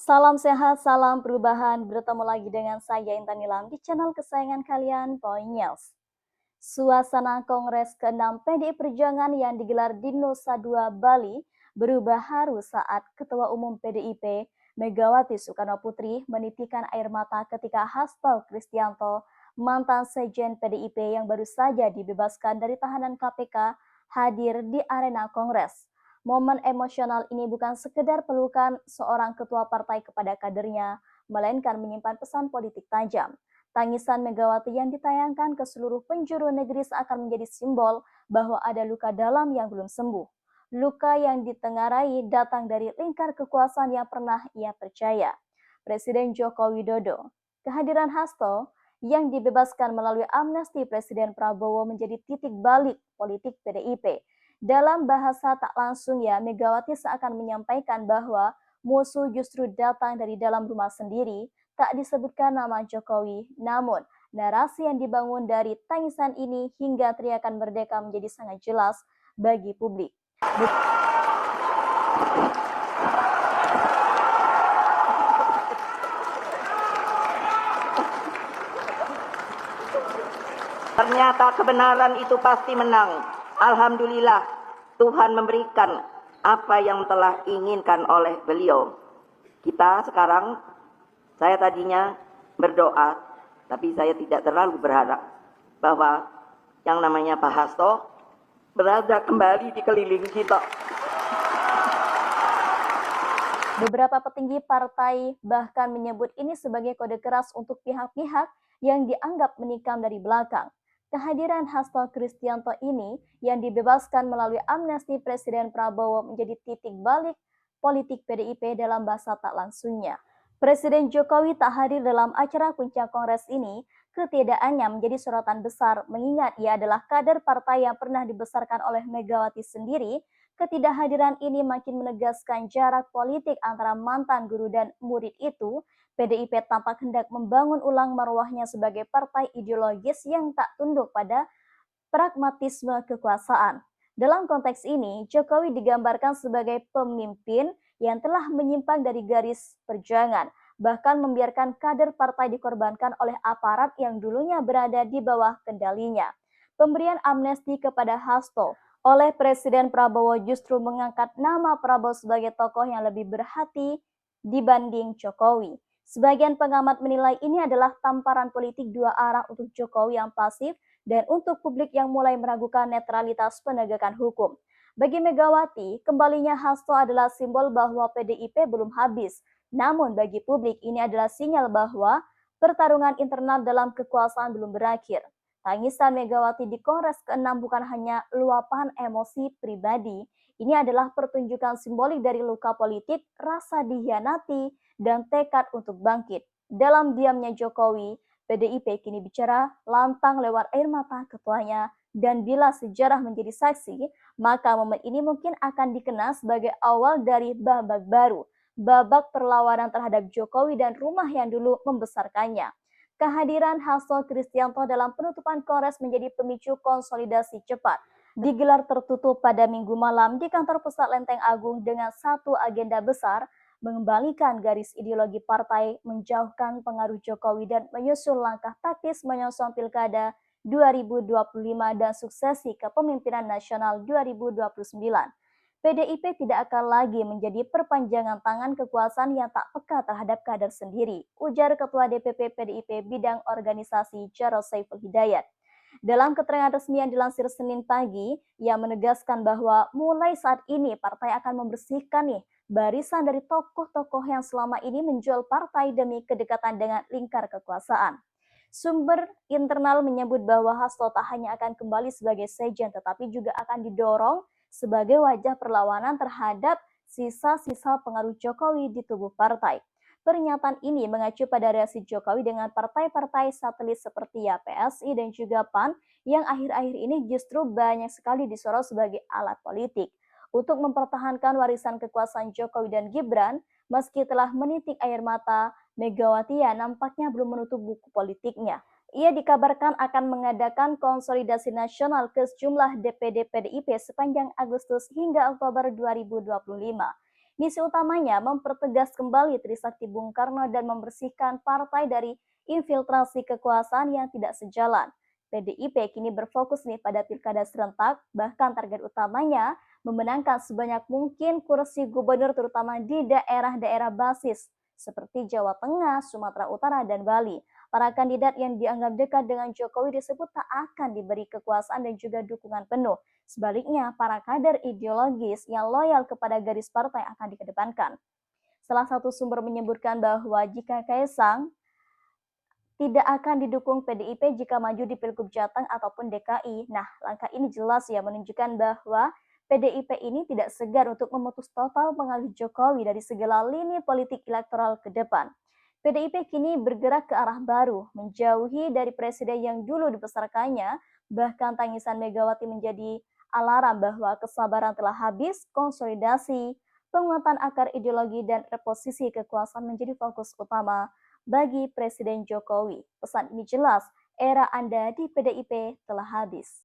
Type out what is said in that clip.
Salam sehat, salam perubahan. Bertemu lagi dengan saya Intan Nilam di channel kesayangan kalian, Poinyels. Suasana Kongres ke-6 PDI Perjuangan yang digelar di Nusa Dua, Bali berubah haru saat Ketua Umum PDIP Megawati Soekarno Putri menitikan air mata ketika Hasto Kristianto, mantan Sekjen PDIP yang baru saja dibebaskan dari tahanan KPK, hadir di arena Kongres. Momen emosional ini bukan sekedar pelukan seorang ketua partai kepada kadernya, melainkan menyimpan pesan politik tajam. Tangisan Megawati yang ditayangkan ke seluruh penjuru negeri seakan menjadi simbol bahwa ada luka dalam yang belum sembuh. Luka yang ditengarai datang dari lingkar kekuasaan yang pernah ia percaya. Presiden Joko Widodo, kehadiran Hasto yang dibebaskan melalui amnesti Presiden Prabowo menjadi titik balik politik PDIP. Dalam bahasa tak langsung Megawati seakan menyampaikan bahwa musuh justru datang dari dalam rumah sendiri. Tak disebutkan nama Jokowi, namun narasi yang dibangun dari tangisan ini hingga teriakan merdeka menjadi sangat jelas bagi publik. Ternyata kebenaran itu pasti menang. Alhamdulillah, Tuhan memberikan apa yang telah inginkan oleh beliau. Kita sekarang, saya tadinya berdoa, tapi saya tidak terlalu berharap bahwa yang namanya Pak Hasto berada kembali di keliling kita. Beberapa petinggi partai bahkan menyebut ini sebagai kode keras untuk pihak-pihak yang dianggap menikam dari belakang. Kehadiran Hasto Kristianto ini yang dibebaskan melalui amnesti Presiden Prabowo menjadi titik balik politik PDIP dalam bahasa tak langsungnya. Presiden Jokowi tak hadir dalam acara puncak kongres ini, ketidakannya menjadi sorotan besar mengingat ia adalah kader partai yang pernah dibesarkan oleh Megawati sendiri. Ketidakhadiran ini makin menegaskan jarak politik antara mantan guru dan murid itu. PDIP tampak hendak membangun ulang marwahnya sebagai partai ideologis yang tak tunduk pada pragmatisme kekuasaan. Dalam konteks ini, Jokowi digambarkan sebagai pemimpin yang telah menyimpang dari garis perjuangan, bahkan membiarkan kader partai dikorbankan oleh aparat yang dulunya berada di bawah kendalinya. Pemberian amnesti kepada Hasto oleh Presiden Prabowo justru mengangkat nama Prabowo sebagai tokoh yang lebih berhati dibanding Jokowi. Sebagian pengamat menilai ini adalah tamparan politik dua arah untuk Jokowi yang pasif dan untuk publik yang mulai meragukan netralitas penegakan hukum. Bagi Megawati, kembalinya Hasto adalah simbol bahwa PDIP belum habis. Namun bagi publik ini adalah sinyal bahwa pertarungan internal dalam kekuasaan belum berakhir. Tangisan Megawati di Kongres ke-6 bukan hanya luapan emosi pribadi, ini adalah pertunjukan simbolik dari luka politik, rasa dihianati, dan tekad untuk bangkit. Dalam diamnya Jokowi, PDIP kini bicara lantang lewat air mata ketuanya, dan bila sejarah menjadi saksi, maka momen ini mungkin akan dikenal sebagai awal dari babak baru, babak perlawanan terhadap Jokowi dan rumah yang dulu membesarkannya. Kehadiran Hasto Kristianto dalam penutupan Kongres menjadi pemicu konsolidasi cepat. Digelar tertutup pada Minggu malam di kantor pusat Lenteng Agung dengan satu agenda besar, mengembalikan garis ideologi partai, menjauhkan pengaruh Jokowi dan menyusun langkah taktis menyongsong Pilkada 2025 dan suksesi kepemimpinan nasional 2029. PDIP tidak akan lagi menjadi perpanjangan tangan kekuasaan yang tak peka terhadap kader sendiri, ujar Ketua DPP PDIP Bidang Organisasi Jarod Saiful Hidayat. Dalam keterangan resmi yang dilansir Senin pagi, ia menegaskan bahwa mulai saat ini partai akan membersihkan barisan dari tokoh-tokoh yang selama ini menjual partai demi kedekatan dengan lingkar kekuasaan. Sumber internal menyebut bahwa Hasto tak hanya akan kembali sebagai sekjen tetapi juga akan didorong sebagai wajah perlawanan terhadap sisa-sisa pengaruh Jokowi di tubuh partai. Pernyataan ini mengacu pada reaksi Jokowi dengan partai-partai satelit seperti PSI dan juga PAN yang akhir-akhir ini justru banyak sekali disorot sebagai alat politik. Untuk mempertahankan warisan kekuasaan Jokowi dan Gibran, meski telah menitik air mata, Megawati nampaknya belum menutup buku politiknya. Ia dikabarkan akan mengadakan konsolidasi nasional ke sejumlah DPD PDIP sepanjang Agustus hingga Oktober 2025. Misi utamanya mempertegas kembali Trisakti Bung Karno dan membersihkan partai dari infiltrasi kekuasaan yang tidak sejalan. PDIP kini berfokus nih pada pilkada serentak, bahkan target utamanya memenangkan sebanyak mungkin kursi gubernur terutama di daerah-daerah basis seperti Jawa Tengah, Sumatera Utara, dan Bali. Para kandidat yang dianggap dekat dengan Jokowi disebut tak akan diberi kekuasaan dan juga dukungan penuh. Sebaliknya, para kader ideologis yang loyal kepada garis partai akan dikedepankan. Salah satu sumber menyebutkan bahwa jika Kaisang tidak akan didukung PDIP jika maju di Pilgub Jateng ataupun DKI. Nah, langkah ini jelas ya menunjukkan bahwa PDIP ini tidak segan untuk memutus total pengaruh Jokowi dari segala lini politik elektoral ke depan. PDIP kini bergerak ke arah baru, menjauhi dari presiden yang dulu dibesarkannya, bahkan tangisan Megawati menjadi alarm bahwa kesabaran telah habis, konsolidasi, penguatan akar ideologi dan reposisi kekuasaan menjadi fokus utama bagi Presiden Jokowi. Pesan ini jelas, era Anda di PDIP telah habis.